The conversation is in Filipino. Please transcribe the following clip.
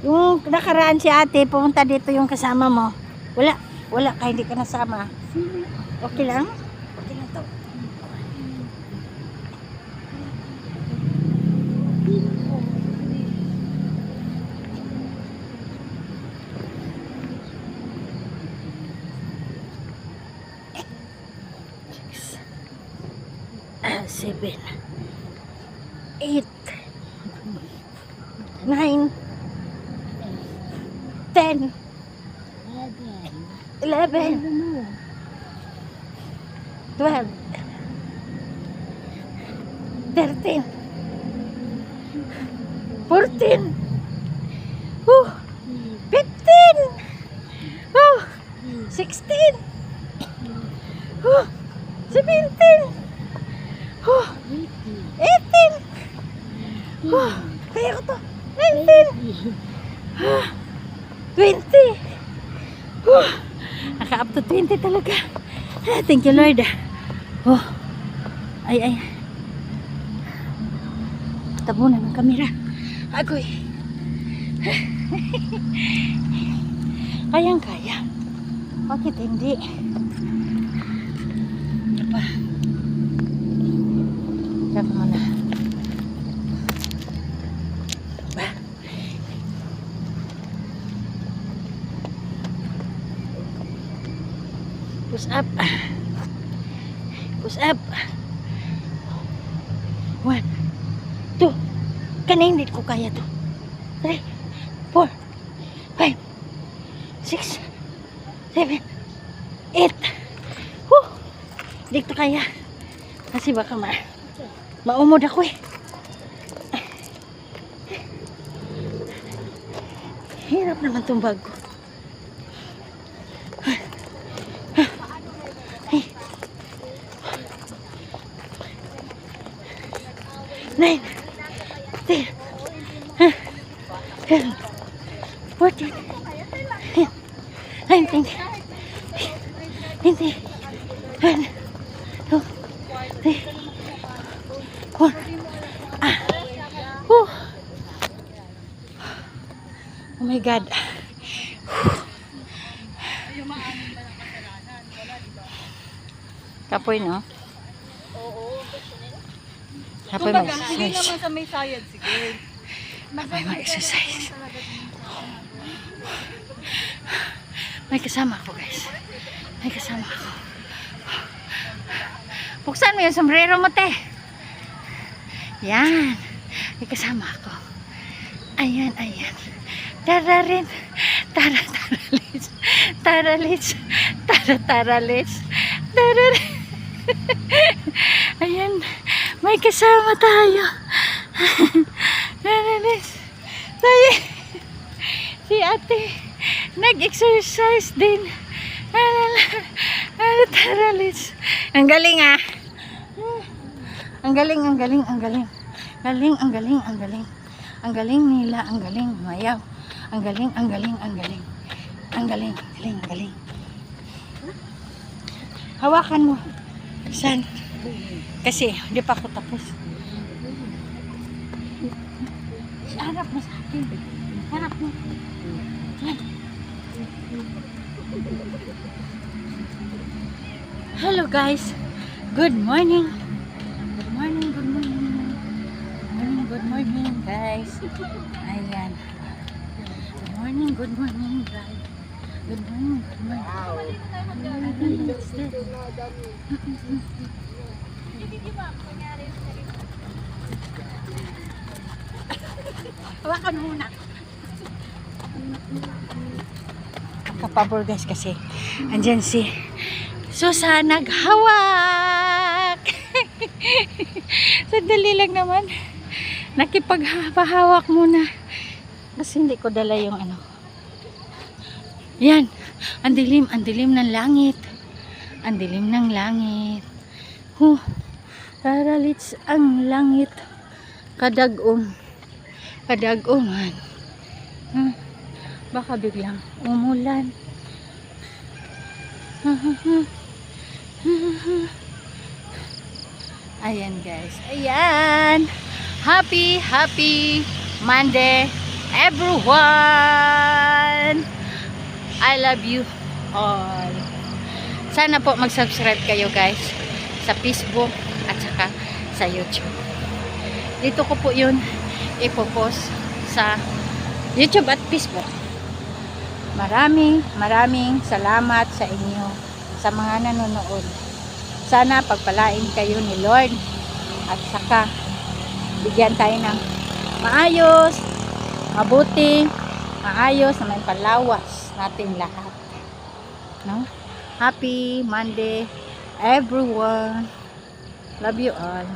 Yung nakaraan si ate, pumunta dito yung kasama mo. Wala, kaya hindi ka nasama. Okay lang? Okay lang to. Seven, 8, 9, 10, 11, 12, 13, 14, 15, 16, 17, 18, kaya ko to, 19, 20, naka-up to 20 talaga. Thank you Lord. Ay tabunan ng kamera. Agoy. Kayang-kaya. Bakit hindi? Diba? Diyan mo na. Diba? Push up. Push up. 1, 2. Kanina hindi ko kaya to. 3, 4, 5, 6, 7, 8. Hindi ko kaya. Kasi baka maumod ako eh. Hirap naman itong bag ko. Nine, 10, 11, 14, 19, 20, 1, 2, 3, 4. Oh my God. Kapoy, no? Kapoy mag-exercise. Hindi naman sa may sayad, sige. Kapoy mag-exercise. May kasama ako, guys. May kasama ako. Buksan mo yung sombrero mo, te. Yan. May kasama ako. Ayan. Tararin. Taralits. Taralits. Taralits. Tararin. Ayan. May kasama tayo. Taralits. Tayo. Si ate. Nag-exercise din. Taralits. Ang galing ah. Ang galing. Ang galing nila, ang galing mayaw. Ang galing. Hawakan mo. San? Kasi hindi pa ako tapos. Harap mo sa akin. Harap mo. Yan. Hello guys. Good morning. Good morning guys. Ayan. Good morning guys. Good morning. Hawakan muna. Kapabor guys kasi andyan si Susa naghawak. Sandali lang naman. Nakipagpahawak muna. Kasi hindi ko dala yung ano. Yan. Ang dilim ng langit. Ang dilim ng langit. Taralits ang langit. Kadag-uman. Baka biglang umulan. Ayan guys. Ayan. Happy Monday everyone. I love you all. Sana po mag-subscribe kayo guys sa Facebook at saka sa YouTube. Dito ko po yun ipopost sa YouTube at Facebook. Maraming salamat sa inyo sa mga nanonood. Sana pagpalain kayo ni Lord at saka bigyan tayo ng maayos, mabuti, maayos na may palawas natin lahat. No? Happy Monday everyone. Love you all.